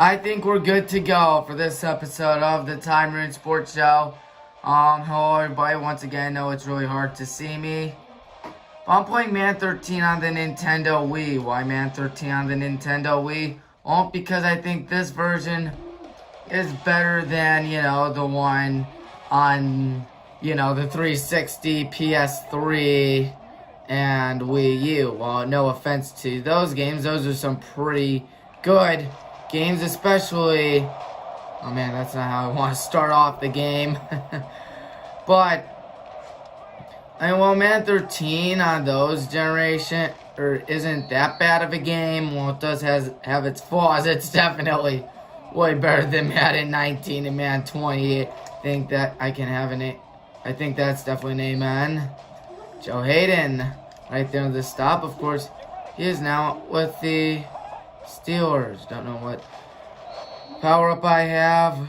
I think we're good to go for this episode of the Tommy Maroon Sports Show. Hello everybody. Once again, I know it's really hard to see me. I'm playing Man 13 on the Nintendo Wii. Why Man 13 on the Nintendo Wii? Well, because I think this version is better than, the one on, the 360, PS3, and Wii U. Well, no offense to those games. Those are some pretty good games, especially... Oh man, that's not how I want to start off the game. But... Man 13 on those generation isn't that bad of a game. Well, it does have its flaws. It's definitely way better than Madden 19 and Madden 20. I think that's definitely an amen. Joe Hayden, right there on the stop. Of course, he is now with the Steelers. Don't know what power up I have.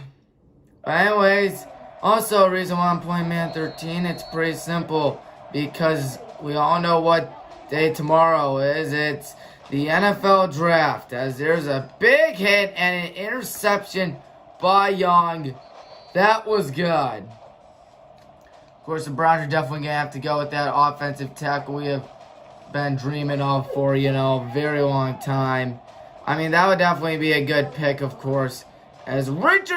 But anyways, also, a reason why I'm playing Man 13, it's pretty simple. Because we all know what day tomorrow is. It's the NFL Draft. As there's a big hit and an interception by Young. That was good. Of course, the Browns are definitely going to have to go with that offensive tackle we have been dreaming of for, a very long time. That would definitely be a good pick, of course. As Trent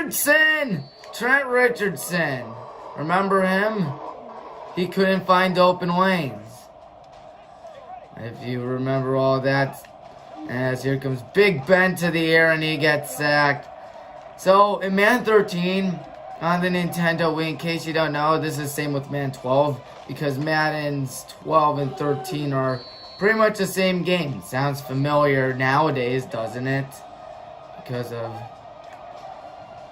Richardson. Remember him? He couldn't find open lanes. If you remember all that. As here comes Big Ben to the air and he gets sacked. So, in Man 13, on the Nintendo Wii, in case you don't know, this is the same with Man 12. Because Maddens 12 and 13 are pretty much the same game. Sounds familiar nowadays, doesn't it? Because of...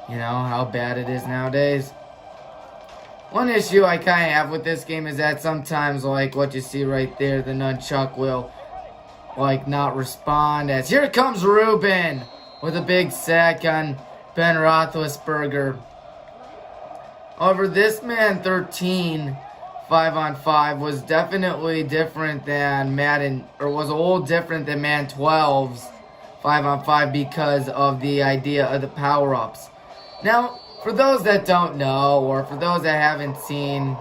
how bad it is nowadays. One issue I kind of have with this game is that sometimes, like what you see right there, the nunchuck will, not respond. As here comes Ruben with a big sack on Ben Roethlisberger. However, this Man 13 5-on-5 was definitely different than Madden, or was a little different than Man 12's 5-on-5 because of the idea of the power-ups. Now, for those that don't know, or for those that haven't seen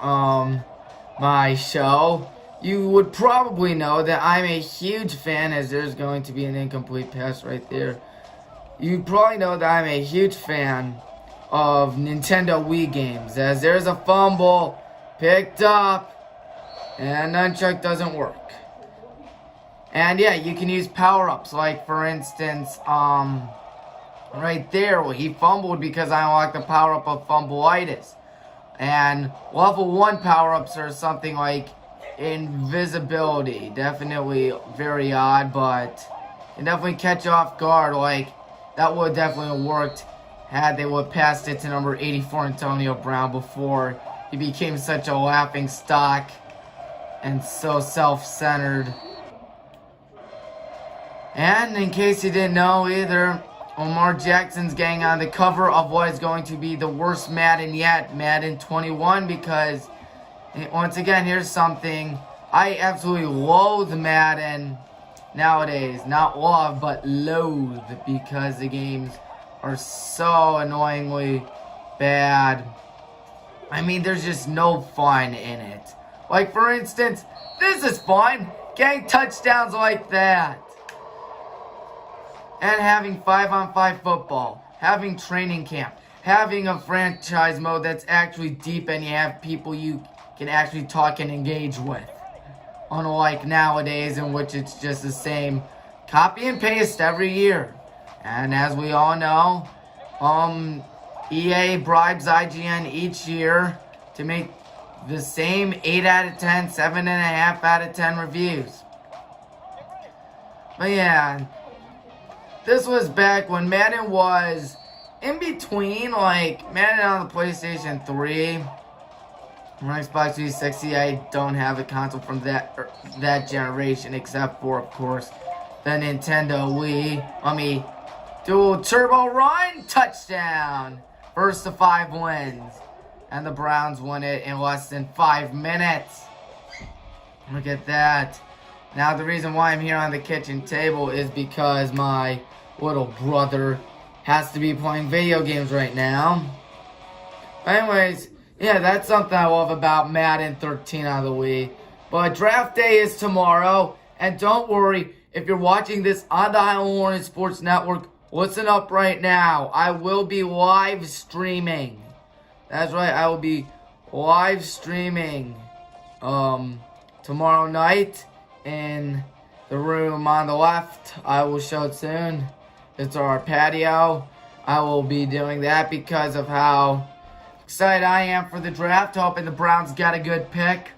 my show, you would probably know that I'm a huge fan, as there's going to be an incomplete pass right there. You probably know that I'm a huge fan of Nintendo Wii games, as there's a fumble picked up, and nunchuck doesn't work. And yeah, you can use power-ups, like for instance, right there, well, he fumbled because I unlocked the power-up of Fumbleitis. And level 1 power-ups are something like invisibility. Definitely very odd, but can definitely catch you off guard. That would definitely have worked had they would have passed it to number 84 Antonio Brown before he became such a laughing stock and so self-centered. And in case you didn't know either, Omar Jackson's getting on the cover of what is going to be the worst Madden yet, Madden 21, because, once again, here's something. I absolutely loathe Madden nowadays. Not love, but loathe, because the games are so annoyingly bad. There's just no fun in it. For instance, this is fun. Getting touchdowns like that. And having 5-on-5 football, having training camp, having a franchise mode that's actually deep and you have people you can actually talk and engage with. Unlike nowadays, in which it's just the same copy and paste every year. And as we all know, EA bribes IGN each year to make the same 8 out of 10, 7.5 out of 10 reviews. But yeah... This was back when Madden was in between, Madden on the PlayStation 3 and Xbox 360. I don't have a console from that generation, except for, of course, the Nintendo Wii. Dual turbo run, touchdown! First to 5 wins. And the Browns won it in less than 5 minutes. Look at that. Now, the reason why I'm here on the kitchen table is because my little brother has to be playing video games right now. Anyways, yeah, that's something I love about Madden 13 on the Wii. But draft day is tomorrow, and don't worry, if you're watching this on the Highland and Sports Network, listen up right now. I will be live streaming. That's right, I will be live streaming tomorrow night in the room on the left. I will show it soon. It's our patio. I will be doing that because of how excited I am for the draft, hoping the Browns get a good pick.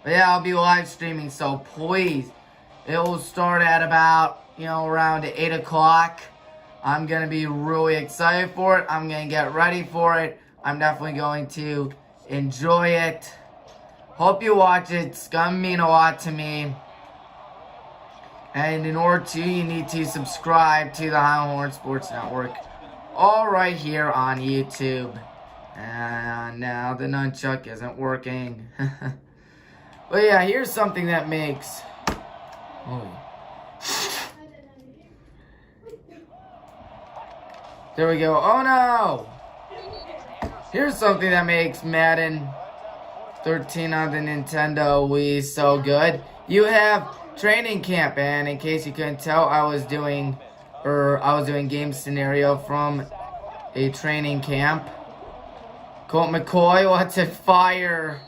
But yeah, I'll be live streaming, so please, it will start at about, around 8 o'clock. I'm going to be really excited for it. I'm going to get ready for it. I'm definitely going to enjoy it. Hope you watch it. It's going to mean a lot to me. And in order to, you need to subscribe to the Highland Sports Network. All right here on YouTube. And now the nunchuck isn't working. But yeah, here's something that makes... There we go. Oh no! Here's something that makes Madden 13 on the Nintendo Wii so good. You have training camp, and in case you couldn't tell, I was doing game scenario from a training camp. Colt McCoy, what's it fire?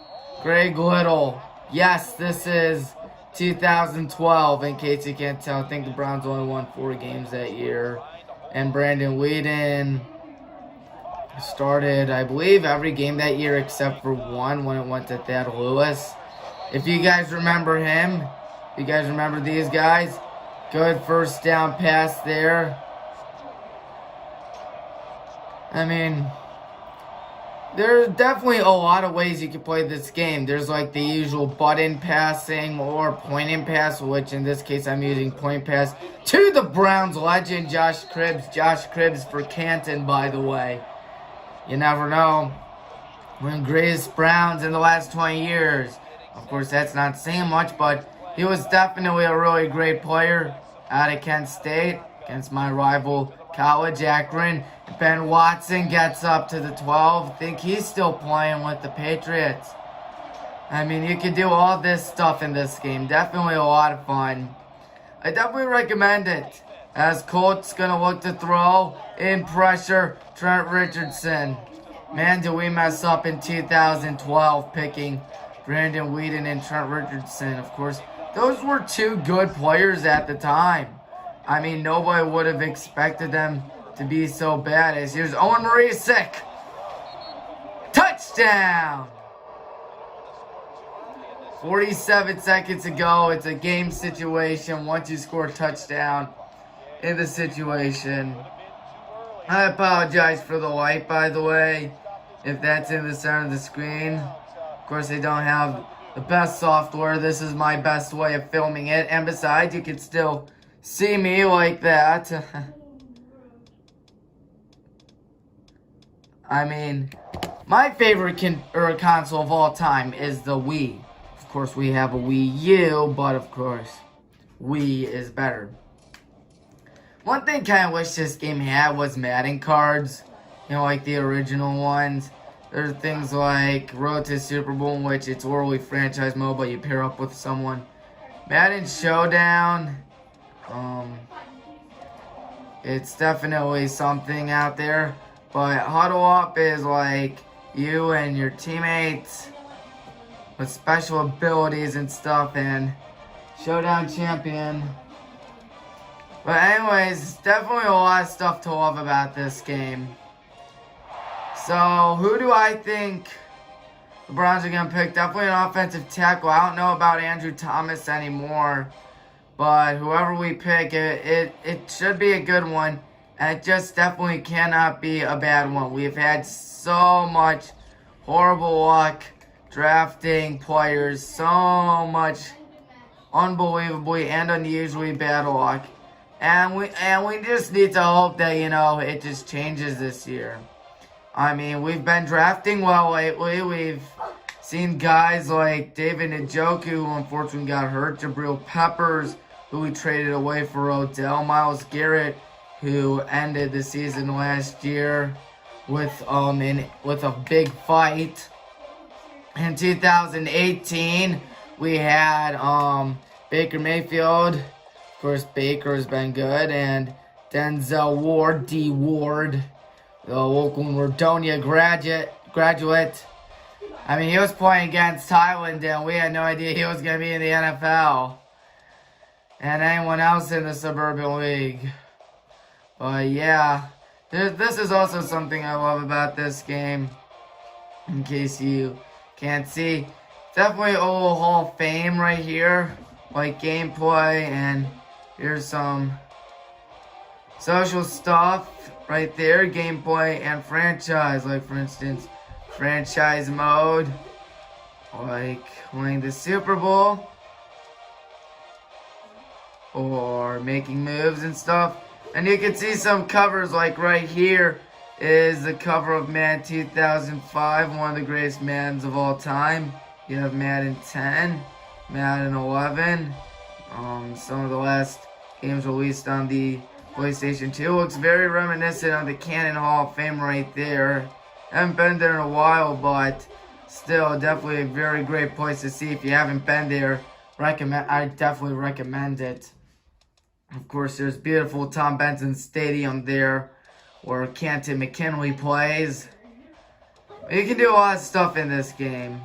Greg Little. Yes, this is 2012, in case you can't tell. I think the Browns only won 4 games that year. And Brandon Weeden started, I believe, every game that year except for one when it went to Thad Lewis. If you guys remember him, if you guys remember these guys, good first down pass there. I mean, there's definitely a lot of ways you can play this game. There's like the usual button passing or point and pass, which in this case I'm using point pass to the Browns legend, Josh Cribbs. Josh Cribbs for Canton, by the way. You never know. One of the greatest Browns in the last 20 years. Of course, that's not saying much, but he was definitely a really great player out of Kent State against my rival college, Akron. Ben Watson gets up to the 12. I think he's still playing with the Patriots. I mean, you can do all this stuff in this game. Definitely a lot of fun. I definitely recommend it. As Colt's going to look to throw in pressure, Trent Richardson. Man, did we mess up in 2012 picking Brandon Weeden and Trent Richardson. Of course, those were 2 good players at the time. I mean, nobody would have expected them to be so bad. As here's Owen Marisic. Touchdown! 47 seconds to go. It's a game situation once you score a touchdown in the situation. I apologize for the light, by the way, if that's in the center of the screen. Of course, they don't have the best software. This is my best way of filming it. And besides, you can still see me like that. I mean, my favorite console of all time is the Wii. Of course, we have a Wii U, but of course, Wii is better. One thing I kind of wish this game had was Madden cards. Like the original ones. There's things like Road to Super Bowl, in which it's literally franchise mode, but you pair up with someone. Madden Showdown. It's definitely something out there. But Huddle Up is like you and your teammates with special abilities and stuff. And Showdown Champion. But anyways, definitely a lot of stuff to love about this game. So, who do I think the Browns are going to pick? Definitely an offensive tackle. I don't know about Andrew Thomas anymore. But whoever we pick, it should be a good one. And it just definitely cannot be a bad one. We've had so much horrible luck drafting players. So much unbelievably and unusually bad luck. And we just need to hope that, it just changes this year. I mean, we've been drafting well lately. We've seen guys like David Njoku, who unfortunately got hurt. Jabril Peppers, who we traded away for Odell. Myles Garrett, who ended the season last year with a big fight. In 2018, we had Baker Mayfield. Of course, Baker's been good, and Denzel Ward, D. Ward, the Oakland Wardonia graduate. I mean, he was playing against Highland, and we had no idea he was going to be in the NFL. And anyone else in the Suburban League. But yeah, this is also something I love about this game. In case you can't see. Definitely a little Hall of Fame right here. Like gameplay, and here's some social stuff right there. Gameplay and franchise. Like for instance, franchise mode, like winning the Super Bowl, or making moves and stuff. And you can see some covers, like right here is the cover of Madden 2005, one of the greatest Maddens of all time. You have Madden 10, Madden 11, some of the last games released on the PlayStation 2. Looks very reminiscent of the Cannon Hall of Fame right there. Haven't been there in a while, but still definitely a very great place to see. If you haven't been there, I definitely recommend it. Of course, there's beautiful Tom Benson Stadium there, where Canton McKinley plays. You can do a lot of stuff in this game.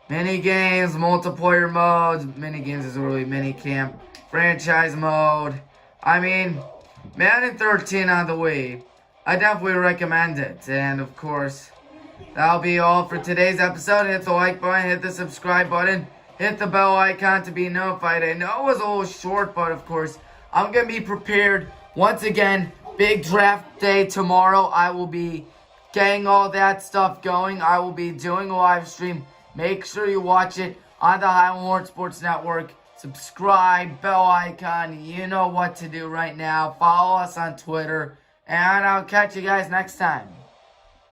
Mini games, multiplayer modes. Mini games is really mini camp. Franchise mode. I mean, Madden 13 on the Wii. I definitely recommend it. And of course, that'll be all for today's episode. Hit the like button, hit the subscribe button, hit the bell icon to be notified. I know it was a little short, but of course, I'm going to be prepared. Once again, big draft day tomorrow. I will be getting all that stuff going. I will be doing a live stream. Make sure you watch it on the Highland and Baldwin Sports Network. Subscribe, bell icon, you know what to do right now. Follow us on Twitter, and I'll catch you guys next time.